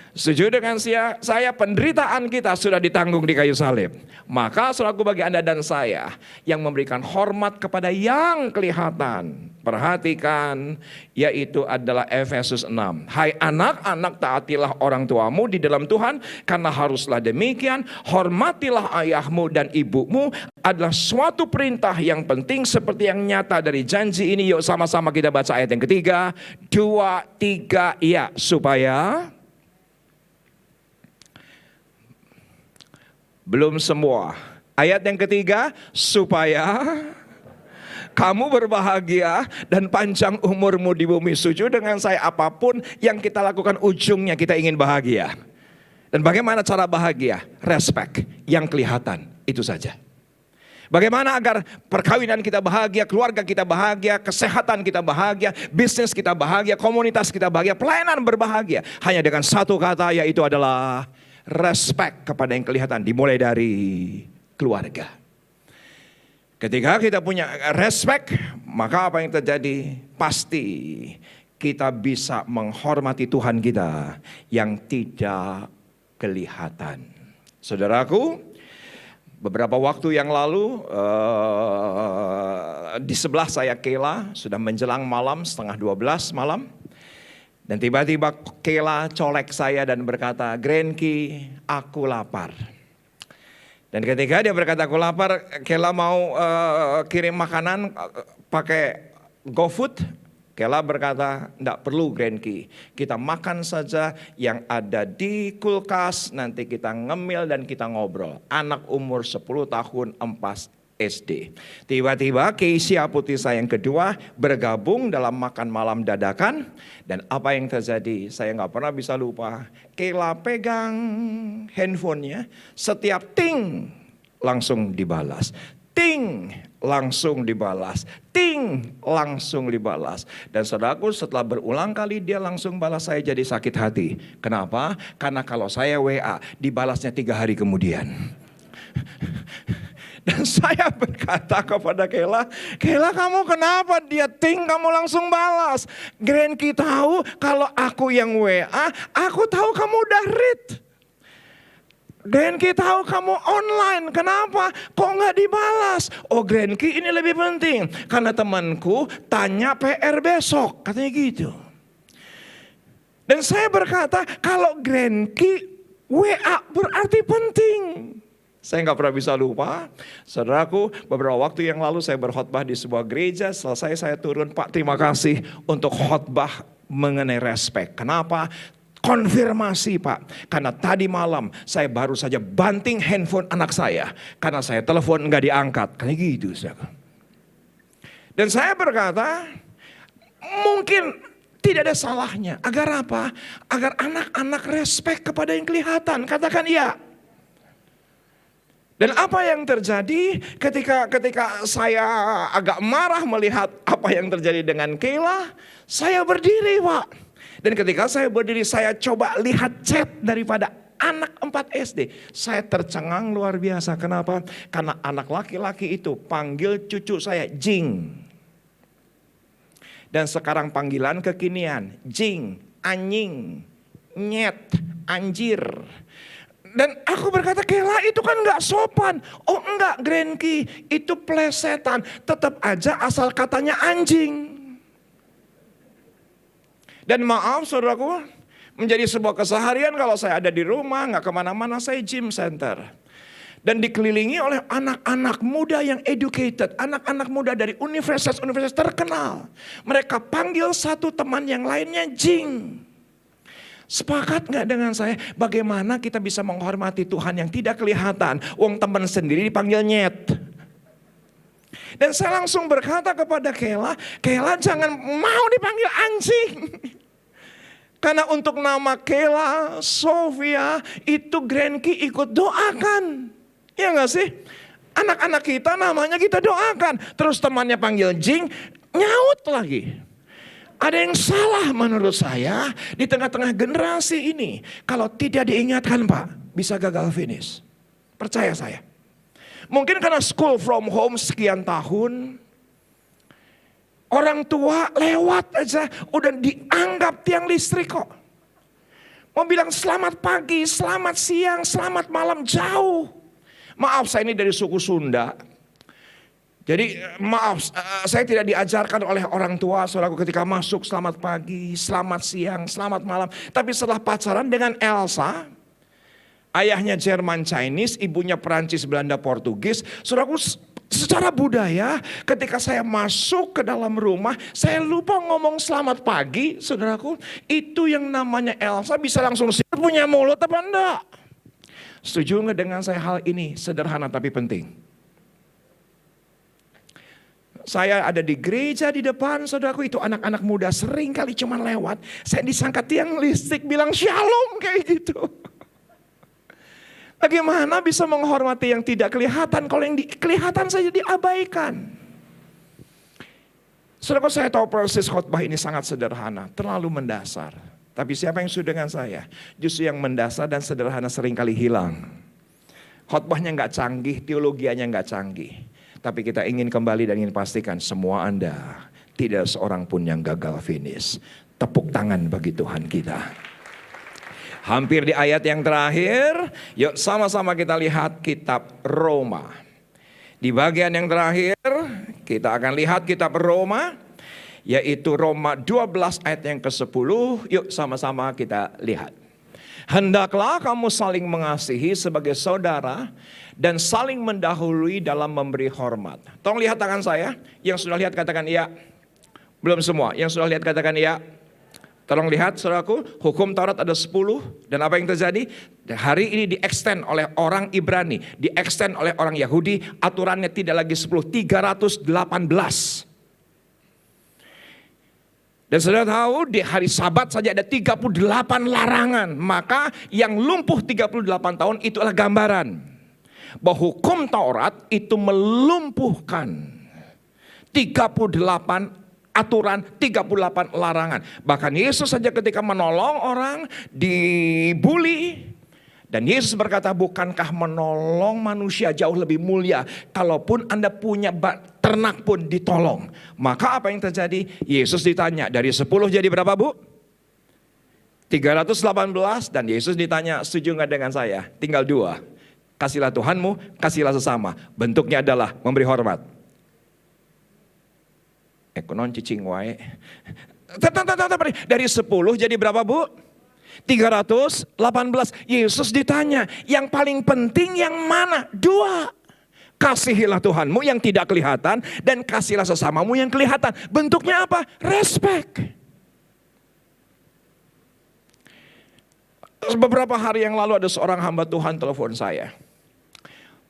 Setuju dengan saya, penderitaan kita sudah ditanggung di kayu salib. Maka saudaraku, bagi Anda dan saya yang memberikan hormat kepada yang kelihatan, perhatikan, yaitu adalah Efesus 6. Hai anak-anak, taatilah orang tuamu di dalam Tuhan, karena haruslah demikian. Hormatilah ayahmu dan ibumu adalah suatu perintah yang penting seperti yang nyata dari janji ini. Yuk sama-sama kita baca ayat yang ketiga, 2, 3, ya, supaya belum semua. Ayat yang ketiga, supaya kamu berbahagia dan panjang umurmu di bumi. Setuju dengan saya, apapun yang kita lakukan ujungnya kita ingin bahagia. Dan bagaimana cara bahagia? Respect yang kelihatan, itu saja. Bagaimana agar perkawinan kita bahagia, keluarga kita bahagia, kesehatan kita bahagia, bisnis kita bahagia, komunitas kita bahagia, pelayanan berbahagia. Hanya dengan satu kata, yaitu adalah respect kepada yang kelihatan, dimulai dari keluarga. Ketika kita punya respect, maka apa yang terjadi? Pasti kita bisa menghormati Tuhan kita yang tidak kelihatan. Saudaraku, beberapa waktu yang lalu di sebelah saya Kela, sudah menjelang malam, 11:30 malam. Dan tiba-tiba Kela colek saya dan berkata, Grenki, aku lapar. Dan ketika dia berkata aku lapar, Kela mau kirim makanan pakai GoFood. Kela berkata, enggak perlu Grenki, kita makan saja yang ada di kulkas, nanti kita ngemil dan kita ngobrol. Anak umur 10 tahun, 4 SD. Tiba-tiba Keisha putih saya yang kedua bergabung dalam makan malam dadakan. Dan apa yang terjadi? Saya nggak pernah bisa lupa. Kela pegang handphonenya, setiap ting langsung dibalas. Ting langsung dibalas. Ting langsung dibalas. Dan saudaraku, setelah berulang kali dia langsung balas, saya jadi sakit hati. Kenapa? Karena kalau saya WA dibalasnya 3 hari kemudian. Dan saya berkata kepada Kela, Kela kamu kenapa dia ting kamu langsung balas? Grenki tahu kalau aku yang WA, aku tahu kamu udah read. Grenki tahu kamu online, kenapa? Kok nggak dibalas? Oh Grenki ini lebih penting, karena temanku tanya PR besok, katanya gitu. Dan saya berkata, kalau Grenki WA berarti penting. Saya nggak pernah bisa lupa, saudaraku, beberapa waktu yang lalu saya berkhotbah di sebuah gereja. Selesai saya turun, Pak terima kasih untuk khotbah mengenai respek. Kenapa? Konfirmasi Pak, karena tadi malam saya baru saja banting handphone anak saya, karena saya telepon nggak diangkat, kayak gitu. Dan saya berkata, mungkin tidak ada salahnya. Agar apa? Agar anak-anak respek kepada yang kelihatan. Katakan iya. Dan apa yang terjadi ketika saya agak marah melihat apa yang terjadi dengan Kayla, saya berdiri Pak. Dan ketika saya berdiri, saya coba lihat chat daripada anak 4 SD. Saya tercengang luar biasa. Kenapa? Karena anak laki-laki itu panggil cucu saya Jing. Dan sekarang panggilan kekinian, Jing, anjing, nyet, anjir. Dan aku berkata, Kayla itu kan gak sopan. Oh enggak Grenki, itu plesetan. Tetap aja asal katanya anjing. Dan maaf saudaraku, menjadi sebuah keseharian kalau saya ada di rumah, gak kemana-mana, saya gym center. Dan dikelilingi oleh anak-anak muda yang educated. Anak-anak muda dari universitas-universitas terkenal. Mereka panggil satu teman yang lainnya Jing. Sepakat gak dengan saya? Bagaimana kita bisa menghormati Tuhan yang tidak kelihatan? Wong teman sendiri dipanggil nyet. Dan saya langsung berkata kepada Kayla, Kayla jangan mau dipanggil anjing. Karena untuk nama Kayla, Sofia, itu Grenki ikut doakan. Ya gak sih? Anak-anak kita namanya kita doakan. Terus temannya panggil Jing, nyaut lagi. Ada yang salah menurut saya di tengah-tengah generasi ini. Kalau tidak diingatkan Pak, bisa gagal finish. Percaya saya. Mungkin karena school from home sekian tahun, orang tua lewat aja udah dianggap tiang listrik kok. Mau bilang selamat pagi, selamat siang, selamat malam jauh. Maaf saya ini dari suku Sunda. Jadi maaf saya tidak diajarkan oleh orang tua saudaraku ketika masuk selamat pagi, selamat siang, selamat malam. Tapi setelah pacaran dengan Elsa, ayahnya Jerman Chinese, ibunya Perancis, Belanda, Portugis. Saudaraku secara budaya ketika saya masuk ke dalam rumah, saya lupa ngomong selamat pagi saudaraku. Itu yang namanya Elsa bisa langsung punya mulut apa enggak? Setuju nggak dengan saya hal ini? Sederhana tapi penting. Saya ada di gereja di depan saudaraku, itu anak-anak muda sering kali cuma lewat. Saya disangka tiang listrik bilang shalom kayak gitu. Bagaimana bisa menghormati yang tidak kelihatan kalau yang kelihatan saja diabaikan? Saudaraku saya tahu proses khotbah ini sangat sederhana, terlalu mendasar. Tapi siapa yang sudah dengan saya? Justru yang mendasar dan sederhana seringkali hilang. Khotbahnya nggak canggih, teologianya nggak canggih. Tapi kita ingin kembali dan ingin pastikan semua Anda, tidak seorang pun yang gagal finish. Tepuk tangan bagi Tuhan kita. Hampir di ayat yang terakhir, yuk sama-sama kita lihat kitab Roma. Di bagian yang terakhir, kita akan lihat kitab Roma, yaitu Roma 12 ayat yang ke-10. Yuk sama-sama kita lihat. Hendaklah kamu saling mengasihi sebagai saudara dan saling mendahului dalam memberi hormat. Tolong lihat tangan saya, yang sudah lihat katakan iya. Belum semua, yang sudah lihat katakan iya. Tolong lihat saudaraku, hukum Taurat ada 10 dan apa yang terjadi? Hari ini di-extend oleh orang Ibrani, di-extend oleh orang Yahudi, aturannya tidak lagi 10, 318. Dan saudara tahu di hari Sabat saja ada 38 larangan. Maka yang lumpuh 38 tahun itu adalah gambaran bahwa hukum Taurat itu melumpuhkan 38 aturan, 38 larangan. Bahkan Yesus saja ketika menolong orang dibully. Dan Yesus berkata, bukankah menolong manusia jauh lebih mulia? Kalaupun Anda punya ternak pun ditolong. Maka apa yang terjadi? Yesus ditanya, dari 10 jadi berapa Bu? 318. Dan Yesus ditanya, setuju gak dengan saya? Tinggal 2. Kasihlah Tuhanmu, kasihlah sesama. Bentuknya adalah memberi hormat. Ekonon cicing wae. Dari 10 jadi berapa Bu? 318. Yesus ditanya, yang paling penting yang mana? 2. Kasihilah Tuhanmu yang tidak kelihatan dan kasihilah sesamamu yang kelihatan. Bentuknya apa? Respect. Beberapa hari yang lalu ada seorang hamba Tuhan telepon saya.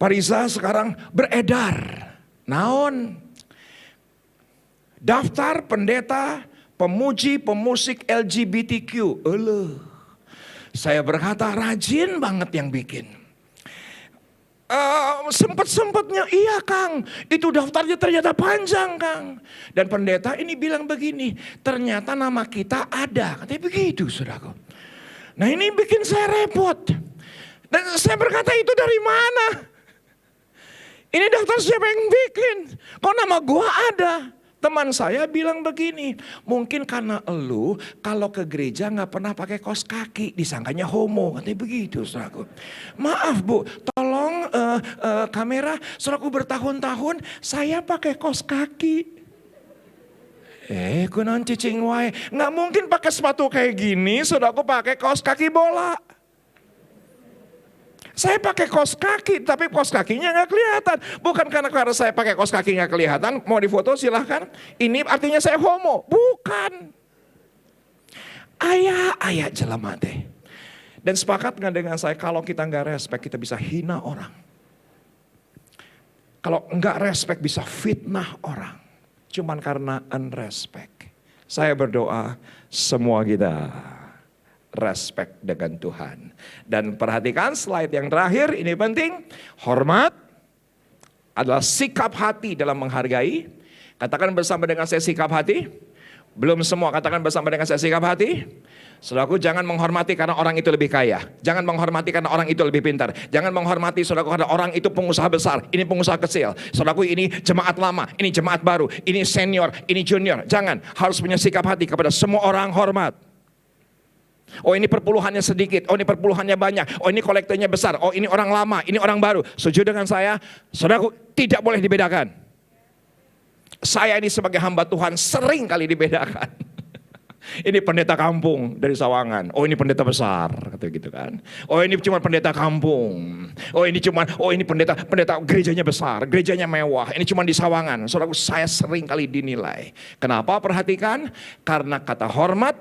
Pak Riza, sekarang beredar naon daftar pendeta pemuji pemusik LGBTQ. Saya berkata, rajin banget yang bikin. Sempet-sempetnya iya Kang, itu daftarnya ternyata panjang Kang. Dan pendeta ini bilang begini, ternyata nama kita ada. Katanya begitu saudaraku. Nah ini bikin saya repot. Dan saya berkata, itu dari mana? Ini daftar siapa yang bikin? Kok nama gua ada? Teman saya bilang begini, mungkin karena elu kalau ke gereja gak pernah pakai kaos kaki, disangkanya homo. Katanya begitu saudaraku. Maaf Bu, tolong kamera, saudaraku bertahun-tahun saya pakai kaos kaki. Kunan cicing wae. Gak mungkin pakai sepatu kayak gini, saudaraku pakai kaos kaki bola. Saya pakai kaos kaki, tapi kaos kakinya nggak kelihatan. Bukan karena saya pakai kaos kaki nggak kelihatan, mau difoto silahkan. Ini artinya saya homo, bukan. Ayah jelema teh. Dan sepakat nggak dengan saya, kalau kita nggak respect, kita bisa hina orang. Kalau nggak respect, bisa fitnah orang. Cuman karena unrespect. Saya berdoa, semua kita respect dengan Tuhan. Dan perhatikan slide yang terakhir, ini penting. Hormat adalah sikap hati dalam menghargai. Katakan bersama dengan saya, sikap hati. Belum semua, katakan bersama dengan saya, sikap hati. Saudaraku, jangan menghormati karena orang itu lebih kaya. Jangan menghormati karena orang itu lebih pintar. Jangan menghormati saudaraku karena orang itu pengusaha besar, ini pengusaha kecil. Saudaraku, ini jemaat lama, ini jemaat baru, ini senior, ini junior. Jangan, harus punya sikap hati kepada semua orang, hormat. Oh ini perpuluhannya sedikit, oh ini perpuluhannya banyak, oh ini kolektornya besar, oh ini orang lama, ini orang baru. Setuju dengan saya? Saudaraku, tidak boleh dibedakan. Saya ini sebagai hamba Tuhan sering kali dibedakan. Ini pendeta kampung dari Sawangan, oh ini pendeta besar, kata gitu kan. Oh ini cuma pendeta kampung, oh ini pendeta gerejanya besar, gerejanya mewah, ini cuma di Sawangan. Saudaraku, saya sering kali dinilai. Kenapa? Perhatikan, karena kata hormat,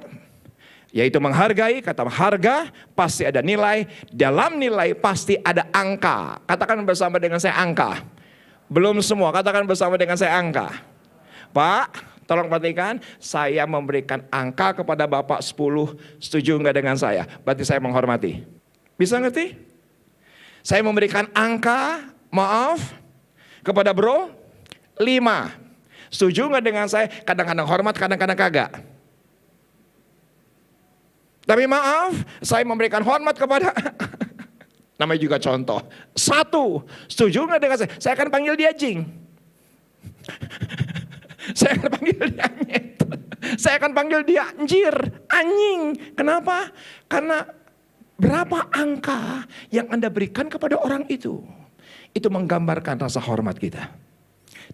yaitu menghargai, kata harga pasti ada nilai, dalam nilai pasti ada angka. Katakan bersama dengan saya, angka. Belum semua, katakan bersama dengan saya, angka. Pak, tolong perhatikan, saya memberikan angka kepada Bapak 10, setuju enggak dengan saya? Berarti saya menghormati. Bisa ngerti? Saya memberikan angka, maaf, kepada bro 5. Setuju enggak dengan saya? Kadang-kadang hormat, kadang-kadang kagak. Tapi maaf, saya memberikan hormat kepada, namanya juga contoh. 1, setuju nggak dengan saya? Saya akan panggil dia Jing. Saya akan panggil dia Nyet. Saya akan panggil dia Njir, anjing. Kenapa? Karena berapa angka yang Anda berikan kepada orang itu menggambarkan rasa hormat kita.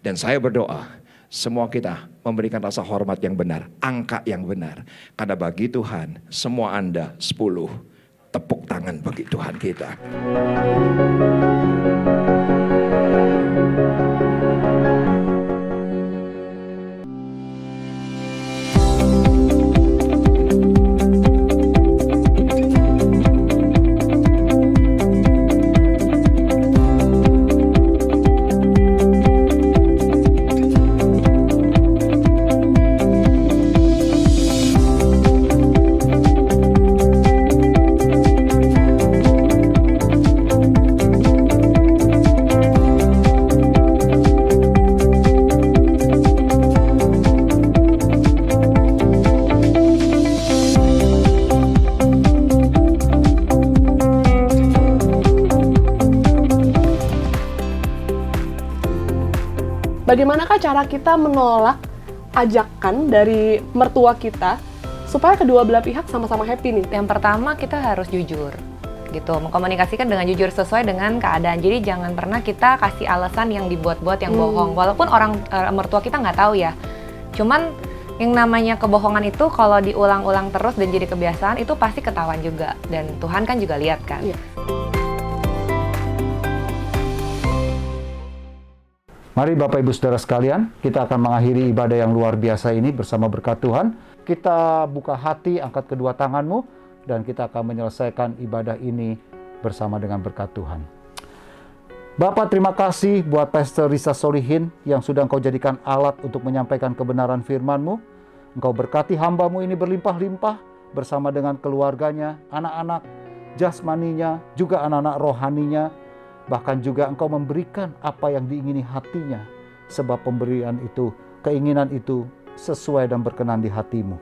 Dan saya berdoa, semua kita memberikan rasa hormat yang benar, angka yang benar. Karena bagi Tuhan, semua Anda 10, tepuk tangan bagi Tuhan kita. Bagaimanakah cara kita menolak ajakan dari mertua kita supaya kedua belah pihak sama-sama happy nih? Yang pertama, kita harus jujur gitu, mengkomunikasikan dengan jujur sesuai dengan keadaan. Jadi jangan pernah kita kasih alasan yang dibuat-buat, yang bohong. Walaupun orang mertua kita nggak tahu ya. Cuman Yang namanya kebohongan itu kalau diulang-ulang terus dan jadi kebiasaan itu pasti ketahuan juga. Dan Tuhan kan juga lihat kan. Iya. Mari Bapak Ibu Saudara sekalian, kita akan mengakhiri ibadah yang luar biasa ini bersama berkat Tuhan. Kita buka hati, angkat kedua tanganmu, dan kita akan menyelesaikan ibadah ini bersama dengan berkat Tuhan. Bapak, terima kasih buat Pastor Risa Solihin yang sudah Engkau jadikan alat untuk menyampaikan kebenaran firman-Mu. Engkau berkati hamba-Mu ini berlimpah-limpah bersama dengan keluarganya, anak-anak jasmaninya, juga anak-anak rohaninya. Bahkan juga Engkau memberikan apa yang diingini hatinya, sebab pemberian itu, keinginan itu sesuai dan berkenan di hati-Mu.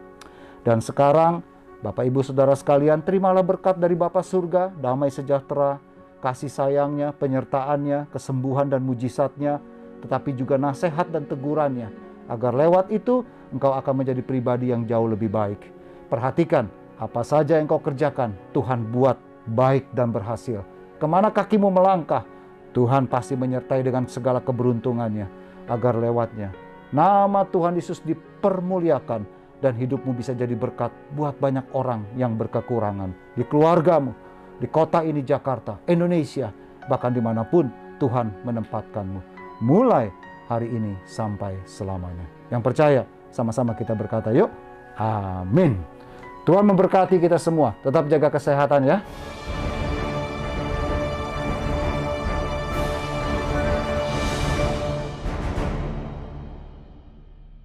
Dan sekarang Bapak Ibu Saudara sekalian, terimalah berkat dari Bapa surga, damai sejahtera, kasih sayangnya, penyertaannya, kesembuhan dan mujizatnya, tetapi juga nasihat dan tegurannya, agar lewat itu engkau akan menjadi pribadi yang jauh lebih baik. Perhatikan, apa saja yang kau kerjakan, Tuhan buat baik dan berhasil. Kemana kakimu melangkah, Tuhan pasti menyertai dengan segala keberuntungannya, agar lewatnya nama Tuhan Yesus dipermuliakan dan hidupmu bisa jadi berkat buat banyak orang yang berkekurangan. Di keluargamu, di kota ini Jakarta, Indonesia, bahkan dimanapun Tuhan menempatkanmu. Mulai hari ini sampai selamanya. Yang percaya, sama-sama kita berkata yuk, amin. Tuhan memberkati kita semua. Tetap jaga kesehatan ya.